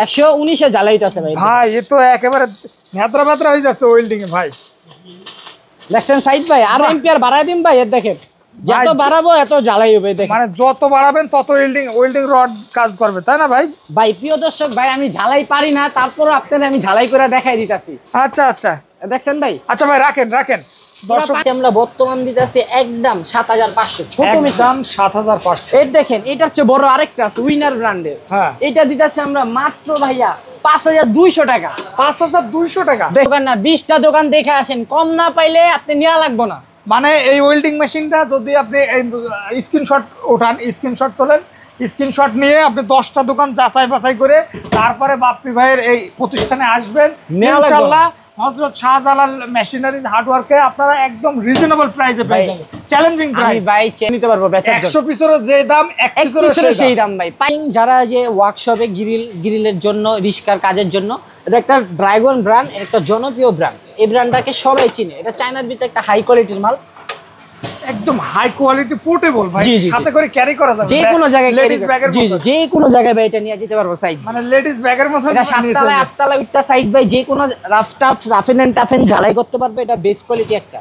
119 এ জ্বালাইতেছে ভাই। ভাই এ তো একেবারে ভেতরা ভেতরা হয়ে যাচ্ছে ওয়েল্ডিং এ ভাই। দেখছেন সাইদ ভাই, আর এম্পিয়ার বাড়ায় দিন ভাই। এর দেখেন যত বাড়াবো এত জ্বালাই হবে। দেখেন মানে যত বাড়াবেন তত ওয়েল্ডিং রড কাজ করবে, তাই না ভাই? ভাই প্রিয় দর্শক ভাই, আমি ঝালাই পারি না, তারপর আপনাদের আমি ঝালাই করে দেখাই দিতেছি। আচ্ছা আচ্ছা দেখছেন ভাই। আচ্ছা ভাই রাখেন দর্শক, আমরা বর্তমান দিতেছি একদম 7500 ছোট একদম 7500। এর দেখেন এটা হচ্ছে বড় আরেকটা আছে উইনার ব্র্যান্ডের। হ্যাঁ, এটা দিতেছি আমরা মাত্র ভাইয়া 5200 টাকা। 5200 টাকা। দোকান না 20টা দোকান দেখে আসেন, কম না পাইলে আপনি নেওয়া লাগবে না। মানে এই ওয়েল্ডিং মেশিনটা যদি আপনি স্ক্রিনশট ওঠান, স্ক্রিনশট তোলেন, স্ক্রিনশট নিয়ে আপনি 10টা দোকান যাচাই বাছাই করে তারপরে বাপ্পি ভাইয়ের এই প্রতিষ্ঠানে আসবেন। ইনশাআল্লাহ হযরত শাহজালাল মেশিনারি হার্ডওয়ার্কে আপনারা একদম রিজনেবল প্রাইসে পেয়ে যাবেন। Challenging price. আমি ভাই নিতে পারবো বেচার জন্য। 100 পিসের যে দাম 1 পিসের সেই দাম ভাই। পাইং যারা যে ওয়ার্কশপে গ্রিলের জন্য, রিস্কার কাজের জন্য, এটা একটা ড্রাগন ব্র্যান্ড, একটা জনপ্রিয় ব্র্যান্ড। এই ব্র্যান্ডটাকে সবাই চিনে। এটা চায়নার ভিতরে একটা হাই কোয়ালিটির মাল, একদম হাই কোয়ালিটি পোর্টেবল ভাই, সাথে করে ক্যারি করা যাবে যে কোনো জায়গায়। লেডিস ব্যাগের মতো, জি যে কোনো জায়গায় ভাই এটা নিয়ে যেতে পারবো সাইড। মানে লেডিস ব্যাগের মতো। এটা 7 তলায় 8 তলায় উঠতা সাইড ভাই, যে কোনো রাফেন এন্ড টাফেন ঝালাই করতে পারবে। এটা বেস্ট কোয়ালিটি একটা।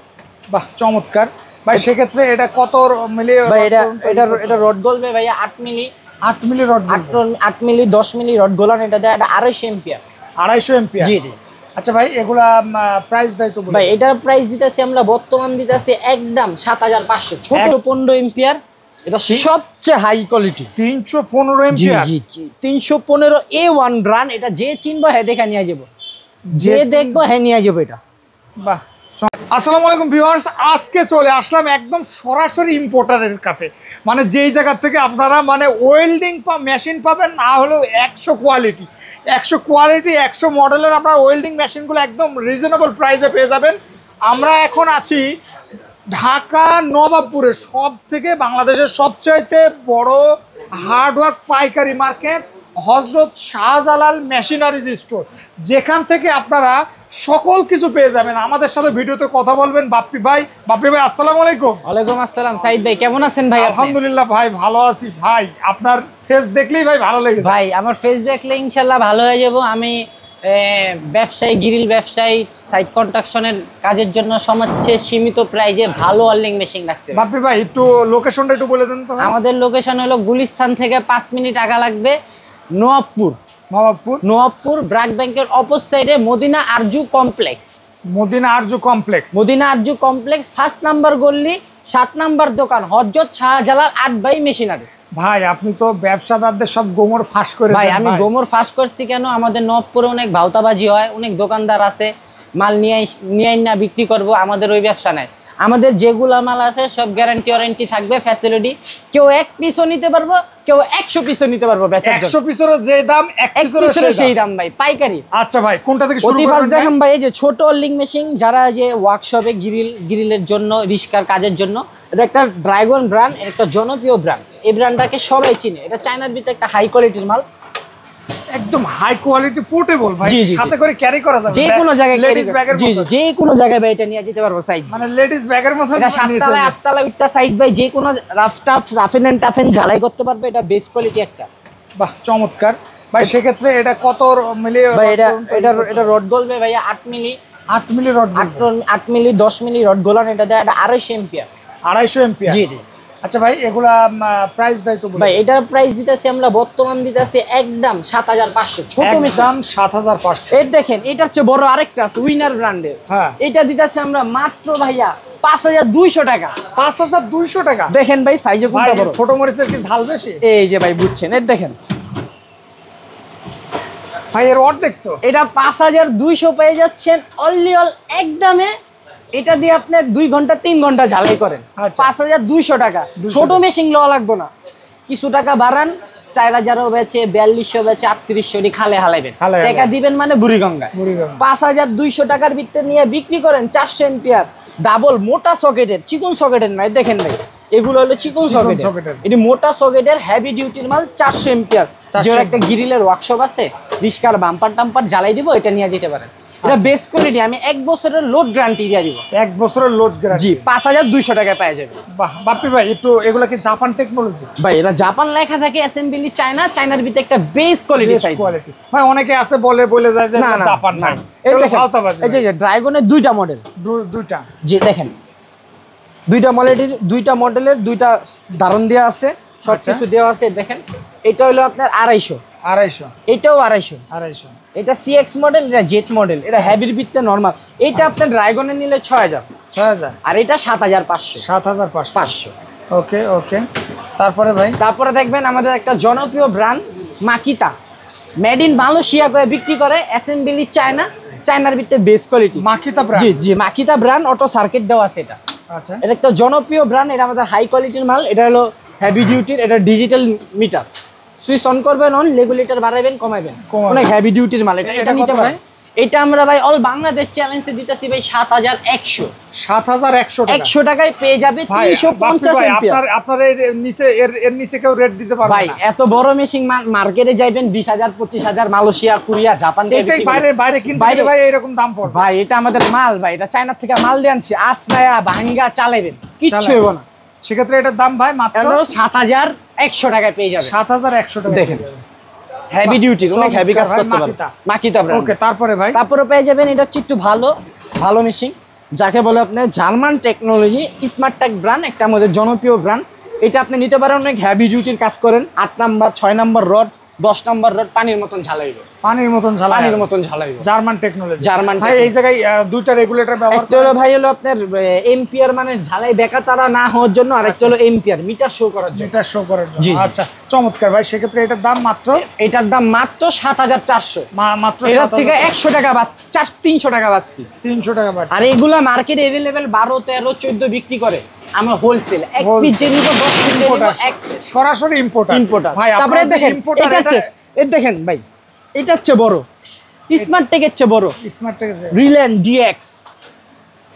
বাহ চমৎকার ভাই। সেক্ষেত্রে এটা কত মিলি ভাই? এটা রড গলবে ভাই 8 মিলি। 8 মিলি রড, 8 মিলি 10 মিলি রড গোলান। এটা দেয় 250 এম্পিয়ার। 250 এম্পিয়ার। জি জি। আচ্ছা ভাই এগুলা প্রাইসটা একটু বলুন ভাই। এটার প্রাইস দিতেছি আমরা বর্তমান দিতেছি একদম 7500 ছোট 15 এম্পিয়ার। এটা সবচেয়ে হাই কোয়ালিটি 315 এম্পিয়ার। জি জি 315 A1 ব্র্যান্ড। এটা যে চিনবো হ্যাঁ দেখা নিয়ে যাব, যে দেখবো হ্যাঁ নিয়ে যাবো এটা। বাহ। আসসালামু আলাইকুম ভিউয়ার্স, আজকে চলে আসলাম একদম সরাসরি ইম্পোর্টারের কাছে। মানে যেই জায়গা থেকে আপনারা মানে ওয়েল্ডিং মেশিন পাবেন, না হলেও 100 কোয়ালিটি 100 মডেলের আপনার ওয়েল্ডিং মেশিনগুলো একদম রিজনেবল প্রাইসে পেয়ে যাবেন। আমরা এখন আছি ঢাকা নবাবপুরে, সব থেকে বাংলাদেশের সবচাইতে বড় হার্ডওয়ার্ক পাইকারি market Hazrat Shahjalal machineries store, যেখান থেকে আপনারা সকল কিছু পেয়ে যাবেন। আমাদের সাথে ভিডিওতে কথা বলবেন বাপ্পি ভাই। বাপ্পি ভাই আসসালামু আলাইকুম। ওয়ালাইকুম আসসালাম। সাইদ ভাই কেমন আছেন ভাই? আলহামদুলিল্লাহ ভাই ভালো আছি ভাই। আপনার ফেস দেখলেই ভাই ভালো লেগেছে ভাই। আমার ফেস দেখলে ইনশাআল্লাহ ভালো হয়ে যাব। আমি ব্যবসায়ী, গ্রিল ব্যবসায়ী, সাইট কনস্ট্রাকশনের কাজের জন্য সবচেয়ে সীমিত প্রাইজে ভালো ওয়েল্ডিং মেশিন রাখছে। বাপ্পি ভাই একটু লোকেশনটা একটু বলে দেন তো। আমাদের লোকেশন হলো গুলিস্তান থেকে 5 মিনিট আগা লাগবে, নবাবপুর ব্র্যাক ব্যাংকের অপোজিট সাইডে Madina Arju complex. Madina Arju complex 1st number গলি, 7 নাম্বার দোকান, Hazrat Shahjalal art by machineries. ভাই আপনি তো ব্যবসাদারদের সব গোমর ফাঁস করে ভাই আমি গোমর ফাঁস করছি কেন? আমাদের নবপুরে অনেক ভাউতাবাজি হয়, অনেক দোকানদার আছে, মাল নিয়ে না বিক্রি করব। আমাদের ওই ব্যবসা নাই। আমাদের যেগুলো মাল আছে সব ওয়ারেন্টি থাকবে, ফ্যাসিলিটি। কেউ 1 পিসও নিতে পারবো, কেউ 100 পিসও নিতে পারবো বেচার জন্য। 100 পিসের যে দাম 1 পিসের সেই দাম ভাই, পাইকারি। আচ্ছা ভাই কোনটা থেকে শুরু করবেন? দেখেন ভাই, এই যে ছোট ওয়েল্ডিং মেশিন, যারা যে ওয়ার্কশপে গ্রিলের জন্য, রিস্কার কাজের জন্য, এটা একটা ড্রাগন ব্র্যান্ড, একটা জনপ্রিয় ব্র্যান্ড। এই ব্র্যান্ডটাকে সবাই চিনে। এটা চায়নার ভিতরে একটা হাই কোয়ালিটির মাল, একদম হাই কোয়ালিটি পোর্টেবল ভাই, সাথে করে ক্যারি করা যাবে যে কোনো জায়গায়। লেডিস ব্যাগের মতো, যে কোনো জায়গায় ভাই এটা নিয়ে যেতে পারবো সাইড। মানে লেডিস ব্যাগের মতো। এটা 7 তলায় 8 তলায় উঠতা সাইড ভাই, যে কোনো রাফেন এন্ড টাফেন ঝালাই করতে পারবে। এটা বেস্ট কোয়ালিটি একটা। বাহ চমৎকার ভাই। সেক্ষেত্রে এটা কত মিলি ভাই? এটা রড গলবে ভাই 8 মিলি। 8 মিলি রড, 8 মিলি 10 মিলি রড গোলান। এটা দেয় 250 এম্পিয়ার। 250 এম্পিয়ার। জি জি। আচ্ছা ভাই এগুলা প্রাইসটা একটু বলুন ভাই। এটার প্রাইস দিতেছি আমরা বর্তমান দিতেছি একদম 7500 ছোট দাম 7500। এর দেখেন এটা হচ্ছে বড় আরেকটা আছে উইনার ব্র্যান্ডের। হ্যাঁ, এটা দিতেছি আমরা মাত্র ভাইয়া 5200 টাকা। 5200 টাকা। দেখেন ভাই সাইজে কোনটা বড়। ছোট মরিচের কি ঝাল বেশি? এই যে ভাই বুঝছেন, এর দেখেন ভাই এর অর্ধেক তো। এটা 5200 পেয়ে যাচ্ছেন অনলি একদমে। এটা দিয়ে আপনি 2 ঘন্টা 3 ঘন্টা ঝালাই করেন। 5200 টাকা। ছোট মেশিন লওয়া লাগবে না, কিছু টাকা বাড়ান, 4000ও বেচে, 4200 বেচে, 3800 খালে হালাইবেন, টাকা দিবেন মানে বুড়িগঙ্গা। 5200 টাকার ভিতরে নিয়ে বিক্রি করেন 400 এম্পিয়ার ডাবল মোটা সকেটের, চিকন সকেটের নয়। দেখেন ভাই এগুলো হলো চিকন সকেট, এটি মোটা সকেটের হেভি ডিউটির মাল। 400 এম্পিয়ার। যে একটা গ্রিলের ওয়ার্কশপ আছে, রিস্কার বাম্পার টাম্পার জ্বালাই দিব, এটা নিয়ে যেতে পারেন। এটা বেস কোয়ালিটি, আমি 1 বছরের লোড গ্যারান্টি দিয়ে দিব। 1 বছরের লোড গ্যারান্টি, জি 5200 টাকায় পেয়ে যাবে। বাহ বাপ্পি ভাই, একটু এগুলা কি জাপান টেকনোলজি? ভাই এটা জাপান লেখা থাকে, অ্যাসেম্বলি চায়না, চায়নার ভিতরে একটা বেস কোয়ালিটি সাইজ কোয়ালিটি। ভাই অনেকে আছে বলে যায় যে জাপান না, এই দেখেন এই যে ড্রাগনের দুইটা মডেল, দুইটা, জি দেখেন দুইটা মডেলের দুইটা ধারণ দেওয়া আছে, সব কিছু দেওয়া আছে। দেখেন এটা হলো আপনার 250, এটাও 250, এটা সিএক্স মডেল, এটা জেট মডেল, এটা হেভির ভিত্তিতে নরমাল। এটা আপনার ড্রাগনের নিলে 6000, আর এটা 7500। ওকে ওকে। তারপরে ভাই, তারপরে দেখবেন আমাদের একটা জনপ্রিয় brand Makita, made in Malaysia করে বিক্রি করে, অ্যাসেম্বলি চায়না, চায়নার ভিতরে বেস কোয়ালিটি। মাকিতা ব্র্যান্ড, জি জি মাকিতা ব্র্যান্ড, অটো সার্কিট দেওয়া আছে এটা। আচ্ছা, এটা একটা জনপ্রিয় ব্র্যান্ড, এটা আমাদের হাই কোয়ালিটির মাল। এটা হলো হেভি ডিউটির, এটা ডিজিটাল মিটার, সুইচ অন করবেন অন, রেগুলেটর বাড়াবেন কমাবেন, অনেক হেভি ডিউটির মাল। এটা নিতে পারেন। এটা আমরা ভাই অল বাংলাদেশ চ্যালেঞ্জে দিতেছি ভাই 7100 টাকায় পেয়ে যাবে 350 এম্পিয়ার। আপনার এর নিচে কেউ রেট দিতে পারবে না ভাই। এত বড় মেশিন মার্কেটে যাইবেন 20000 25000, মালয়েশিয়া কোরিয়া জাপান থেকে, এটাই বাইরে কিনতে গেলে ভাই এরকম দাম পড়বে। ভাই এটা আমাদের মাল, ভাই এটা চায়না থেকে মাল দিয়ে আনছি, আসনায়া ভাঙ্গা চালাবেন, কিচ্ছু হবে না। সেক্ষেত্রে এটার দাম ভাই মাত্র 7100 টাকায় পেয়ে যাবে। 7100 টাকা। দেখেন হেভি ডিউটি, অনেক হেভি কাজ করতে পারে মাকিতা ব্র্যান্ড। ওকে, তারপরে ভাই, তারপরে পেয়ে যাবেন এটা হচ্ছে একটু ভালো মেশিন, যাকে বলে আপনার German technology, smart tech brand, একটা আমাদের জনপ্রিয় ব্র্যান্ড। এটা আপনি নিতে পারেন, অনেক হেভি ডিউটির কাজ করেন, 8 number 6 number rod, 10 number rod পানির মতন ঝালাইবে, জার্মান টেকনোলজি। ভাই এই জায়গায় দুইটা রেগুলেটর ব্যবহার একটা হলো ভাই হলো আপনার এম্পিয়ার, মানে ঝালাই বেকাতারা না হওয়ার জন্য, আর একটা হলো এম্পিয়ার, মিটার শো করার জন্য। আচ্ছা, চমৎকার ভাই। সেক্ষেত্রে এটার দাম মাত্র 7400, মাত্র এটার থেকে 100 টাকা বাদ, 300 টাকা বাদ, 300 টাকা বাদ। আর এগুলা মার্কেটে अवेलेबल 12 13 14 বিক্রি করে, আমরা হোলসেল 1 পিস যে নিব 10 পিস যে নিব, সরাসরি ইম্পোর্টার ভাই। তারপরে দেখেন এটা দেখেন ভাই, এটা হচ্ছে বড় স্মার্ট টেকের চেয়ে বড়, রিল্যান্ড ডিএক্স।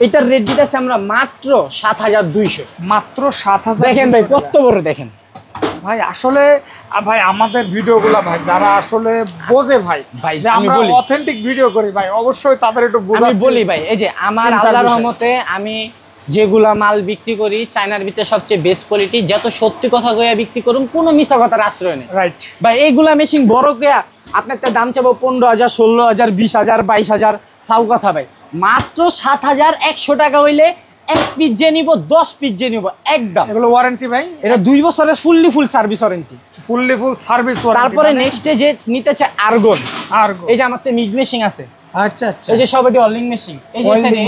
এটার রেট দিতেছে আমরা মাত্র 7200, মাত্র 7000। দেখেন ভাই কত বড়, দেখেন ভাই। আসলে ভাই আমাদের ভিডিওগুলো ভাই যারা আসলে বোঝে ভাই যে আমরা অথেন্টিক ভিডিও করি ভাই, অবশ্যই তাদের একটু বোঝাতে বলি ভাই। এই যে আমার আল্লাহর রহমতে আমি যেগুলা মাল বিক্রি করি চায়নার ভিতরে সবচেয়ে বেস্ট কোয়ালিটি, যত সত্যি কথা কইয়া বিক্রি করুম, কোনো মিথ্যা কথার আশ্রয় নেই। রাইট ভাই এইগুলা মেশিন বড় কইয়া আপনার একটা দাম চাবো 15000 16000 20000 22000, ফাউ কথা ভাই। মাত্র 7100 টাকা হইলে 1 পিস যে নিব 10 পিস যে নিব একদম। এগুলো ওয়ারেন্টি ভাই, এটা 2 বছরের ফুল সার্ভিস ওয়ারেন্টি, ফুল সার্ভিস ওয়ারেন্টি। তারপরে নেক্সটে যে নিতে চায় আর্গন, এই যে আমার তো মিগ মেশিন আছে। আচ্ছা আচ্ছা, এই যে সব এটি অলিং মেশিন, এই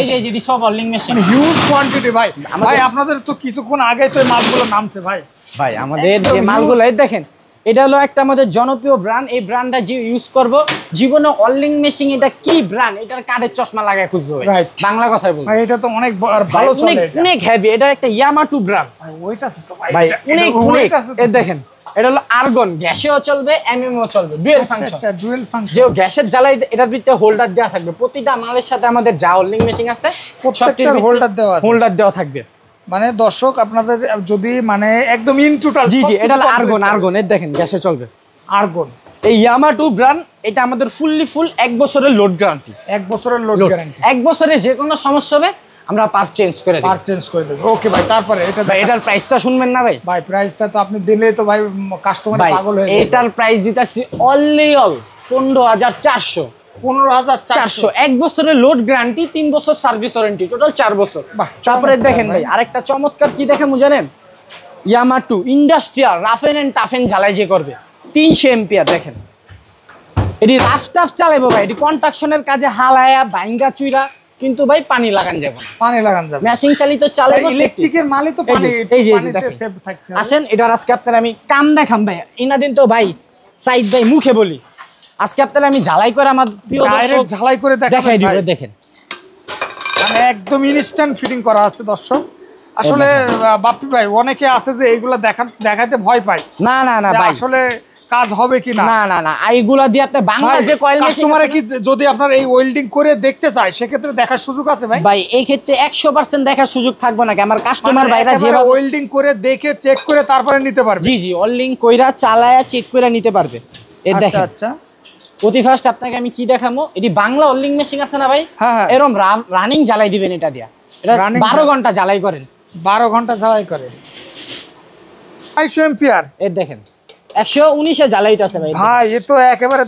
যে এই যে সব অলিং মেশিন, হিউজ কোয়ান্টিটি ভাই। ভাই আপনাদের তো কিছুক্ষণ আগে তো এই মালগুলো নামছে ভাই। ভাই আমাদের যে মালগুলো এই দেখেন, এটা হলো একটা আমাদের জনপ্রিয় ব্র্যান্ড। এই ব্র্যান্ডটা যে ইউজ করব জীবনে, অলিং মেশিন এটা কি ব্র্যান্ড, এটার কাঠের চশমা লাগায় খুঁজবে বাংলা কথায় বলবো ভাই। এটা তো অনেক ভালো চলে, অনেক হেভি। এটা একটা ইয়ামাটু ব্র্যান্ড ওইটা আছে তো ভাই, অনেক। এই দেখেন এটা হলো আর্গন, গ্যাসেও চলবে এমএমও চলবে, ডুয়াল ফাংশন। আচ্ছা, ডুয়াল ফাংশন। যে গ্যাসের জ্বালাই এটার ভিতরে হোল্ডার দেওয়া থাকবে, প্রতিটা মালের সাথে আমাদের যা অলিং মেশিন আছে প্রত্যেকটার হোল্ডার দেওয়া থাকবে। মানে দর্শক আপনাদের যদি মানে একদম ইন টোটাল, জি এটা হলো আর্গন। এর দেখেন গ্যাসে চলবে আর্গন। এই ইয়ামাটু ব্র্যান্ড, এটা আমাদের ফুল 1 বছরের লোড গ্যারান্টি, 1 বছরের লোড গ্যারান্টি। 1 বছরে যে কোনো সমস্যা হবে আমরা পার্ট চেঞ্জ করে দেব। ওকে ভাই, তারপরে এটা ভাই এটার প্রাইসটা শুনবেন না ভাই? ভাই প্রাইসটা তো আপনি দিলে তো ভাই কাস্টমার পাগল হয়ে যাবে। এটার প্রাইস দিতাছি অনলি 15400, 15400। 1 বছরের লোড গ্যারান্টি, 3 বছর সার্ভিস ওয়ারেন্টি, টোটাল 4 বছর। তারপরে দেখেন ভাই আরেকটা চমৎকার কি দেখেন জানেন, ইয়ামাটু ইন্ডাস্ট্রিয়াল রাফেন এন্ড টাফেন ঝালাই যে করবে 300 এম্পিয়ার। দেখেন এটি রাফ টাফ চালাইবো ভাই, এটি কনস্ট্রাকশনের কাজে হালায়া ভাঙ্গা চুইরা, কিন্তু ভাই পানি লাগান যাবে না, মেশিন চালিত চালাইবো। ইলেকট্রিকের মালই তো পানি, এই যে সেভ থাকতে হবে। আসেন এটার আজকে আপনারা আমি কাম দেখাম ভাই, ইনাদিন তো ভাই সাইদ ভাই মুখে বলি, আজকে আপনারা আমি ঝালাই করে আমার প্রিয় দর্শক ঝালাই করে দেখাই দিব। দেখেন মানে একদম ইনস্ট্যান্ট ফিটিং করা আছে দর্শক। আসলে বাপ্পি ভাই অনেকে আছে যে এইগুলা দেখাতে ভয় পায়, না ভাই আসলে কাজ হবে কি না। এইগুলা দিয়ে আপনি বাংলা যে কয়েল মেশিন কাস্টমারে কি যদি আপনার এই ওয়েল্ডিং করে দেখতে চায় সেক্ষেত্রে দেখার সুযোগ আছে ভাই? ভাই এই ক্ষেত্রে 100% দেখার সুযোগ থাকবে না, আমার কাস্টমার ভাইরা যেভাবে ওয়েল্ডিং করে দেখে চেক করে তারপরে নিতে পারবে। জি ওয়েল্ডিং কইরা চালায়া চেক করে নিতে পারবে। এই দেখেন আচ্ছা প্রতি ফার্স্ট আপনাকে আমি কি দেখাবো, এটি বাংলা ওয়েল্ডিং মেশিন আছে না ভাই, হ্যাঁ এরকম রানিং জ্বালাই দিবেন এটা দিয়া, এটা 12 ঘন্টা জ্বালাই করেন, 12 ঘন্টা জ্বালাই করে 250 এম্পিয়ার। এই দেখেন 119 এ জ্বালাইতে আছে ভাই। ভাই এ তো একেবারে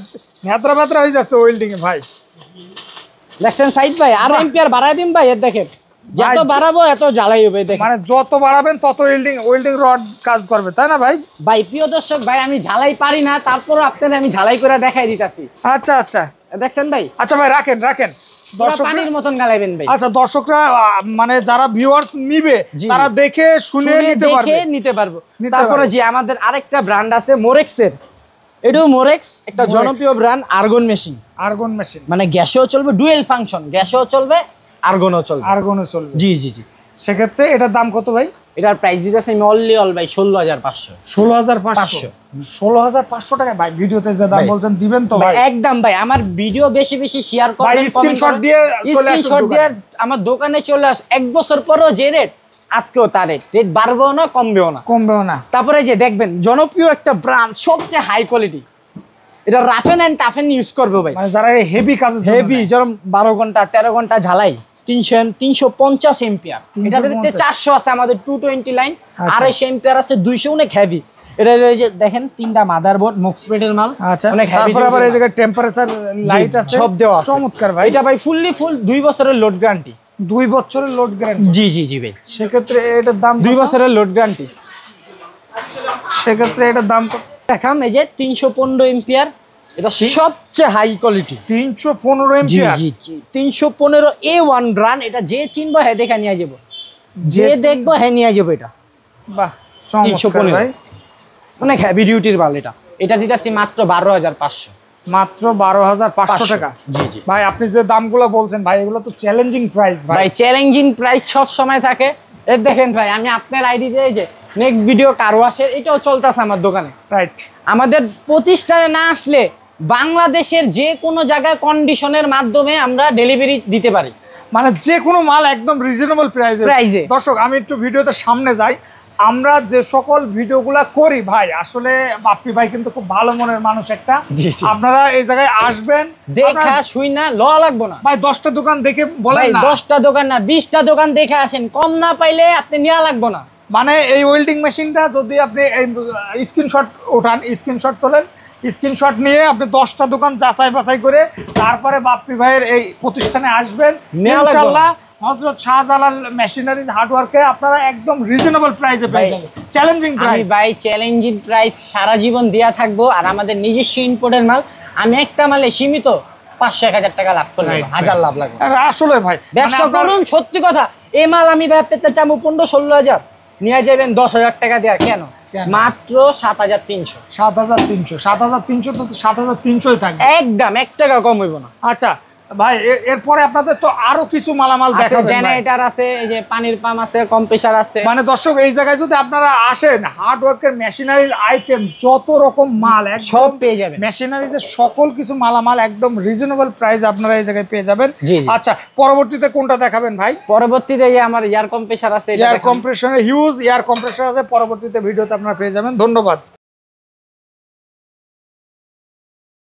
ভেতরা ভেতরা হয়ে যাচ্ছে ওয়েল্ডিং এ ভাই। দেখছেন সাইড ভাই, আর এম্পিয়ার বাড়ায় দিন ভাই, এর দেখেন যত বাড়াবো এত জ্বালাই হবে, দেখেন মানে যত বাড়াবেন তত ওয়েল্ডিং রড কাজ করবে, তাই না ভাই? ভাই প্রিয় দর্শক ভাই, আমি ঝালাই পারি না, তারপরও আপনাদের আমি ঝালাই করে দেখাই দিতাছি। আচ্ছা আচ্ছা দেখছেন ভাই, আচ্ছা ভাই রাখেন দর্শক পানির মতন গালাইবেন ভাই। আচ্ছা দর্শকরা মানে যারা ভিউয়ার্স নিবে তারা দেখে শুনে নিতে পারবো। তারপরে যে আমাদের আরেকটা ব্র্যান্ড আছে মোরেক্সের, এটাও মোরেক্স একটা জনপ্রিয় ব্র্যান্ড, আর্গন মেশিন। মানে গ্যাসেও চলবে, ডুয়েল ফাংশন, গ্যাসেও চলবে আর্গনও চলবে। জি জি জি। সেক্ষেত্রে এটার দাম কত ভাই? এটার প্রাইস দিতেছে আমি অল ভাই 16,500। 16,500 টাকা ভাই। ভিডিওতে যে দাম বলছেন দিবেন তো ভাই? একদম ভাই, আমার ভিডিও বেশি বেশি শেয়ার করবেন, স্ক্রিনশট দিয়ে আমার দোকানে চলে আস। 1 বছর পরও যে রেট, আজকেও তার রেট বাড়বেও না কমবেও না। তারপরে যে দেখবেন জনপ্রিয় একটা ব্র্যান্ড, সবচেয়ে হাই কোয়ালিটি, এটা রাফেন এন্ড টাফেন ইউজ করবে ভাই, মানে যারা হেভি কাজ, যেরকম 12 ঘন্টা 13 ঘন্টা ঝালাই, 350 এম্পিয়ার। এটাতে 400 আছে আমাদের 220 লাইন, 250 এম্পিয়ার আছে, 200 অনেক হেভি। এটা যে দেখেন 3টা মাদারবোর্ড মুক্সপেডের মাল, অনেক হেভি। তারপর আবার এই জায়গায় টেম্পারেচার লাইট আছে, সব দেওয়া আছে। চমৎকার ভাই। এটা ভাই ফুল 2 বছরের লোড গ্যারান্টি। 2 বছরের লোড গ্যারান্টি? জি জি জি ভাই। সেক্ষেত্রে এটার দাম 2 বছরের লোড গ্যারান্টি। সেক্ষেত্রে এটার দাম দেখাম, এই যে 315 এম্পিয়ার, এটা সবচেয়ে হাই কোয়ালিটি। 315 এম্পিয়ার? জি জি, 315 A1 ব্র্যান্ড। এটা যে চিনবো হ্যাঁ দেখা নিয়ে যাবো, যে দেখবো হ্যাঁ নিয়ে যাবো। এটা বাহ চমৎকার ভাই, অনেক হেভি ডিউটির মাল। এটা দিতেছি মাত্র 12,500। মাত্র 12,500 টাকা? জি জি ভাই। আপনি যে দামগুলো বলছেন ভাই, এগুলো তো চ্যালেঞ্জিং প্রাইস ভাই। চ্যালেঞ্জিং প্রাইস সব সময় থাকে। এই দেখেন ভাই, আমি আপনার আইডি দিয়ে যে নেক্সট ভিডিও কার ওয়াশের, এটাও চলতেছে আমার দোকানে। রাইট। আমাদের প্রতিষ্ঠানে না আসলে বাংলাদেশের যে কোনো জায়গায় কন্ডিশনের মাধ্যমে আমরা ডেলিভারি দিতে পারি, মানে যে কোনো মাল একদম রিজনেবল প্রাইসে। দর্শক আমি একটু ভিডিওতে সামনে যাই। আমরা যে সকল ভিডিওগুলা করি ভাই, আসলে বাপ্পি ভাই কিন্তু খুব ভালো মনের মানুষ একটা। আপনারা এই জায়গায় আসবেন, দেখা শুই না ল লাগবো না ভাই। 10টা দোকান দেখে বলেন না, 10টা দোকান না 20টা দোকান দেখে আসেন, কম না পাইলে আপনি নেওয়া লাগবো না। মানে এই ওয়েল্ডিং মেশিনটা যদি আপনি স্ক্রিনশট ওঠান, স্ক্রিনশট তোলেন, স্ক্রিনশট নিয়ে আপনি 10টা দোকান যাচাই বাছাই করে তারপরে বাপ্পি ভাইয়ের এই প্রতিষ্ঠানে আসবেন, ইনশাআল্লাহ হযরত শাহজালাল মেশিনারি হার্ডওয়ার্কে আপনারা একদম রিজনেবল প্রাইসে পেয়ে যাবেন। চ্যালেঞ্জিং প্রাইস ভাই, চ্যালেঞ্জিং প্রাইস সারা জীবন দেয়া থাকবো। আর আমাদের নিজস্ব ইম্পোর্টের মাল, আমি একটা মালে সীমিত 500-1000 টাকা লাভ করলাম, হাজার লাভ লাগবে। আসলে ভাই ব্যবসা করুন, সত্যি কথা। এই মাল আমি ভাবতে চাবো 15-16 হাজার, নিয়ে যাবেন 10,000 টাকা দেওয়া, কেন? মাত্র 7,300। 7,300 তো 7,300ই থাকবে, একদম 1 টাকা কম হইব না। আচ্ছা ভাই, এরপরে আপনাদের তো আরো কিছু মালামাল দেখাবেন। জেনারেটর আছে, এই যে পানির পাম্প আছে, কম্প্রেসার আছে। মানে দর্শক এই জায়গায় যদি আপনারা আসেন, হার্ডওয়ার্কের মেশিনারির আইটেম যত রকম মাল সব পেয়ে যাবেন। মেশিনারিজের সকল কিছু মালামাল একদম রিজনেবল প্রাইস আপনারা এই জায়গায় পেয়ে যাবেন। আচ্ছা পরবর্তীতে কোনটা দেখাবেন ভাই? পরবর্তীতে যে আমার এয়ার কম্প্রেসার আছে, এয়ার কম্প্রেসরে হিউজ এয়ার কম্প্রেসার আছে, পরবর্তীতে ভিডিওতে আপনারা পেয়ে যাবেন। ধন্যবাদ।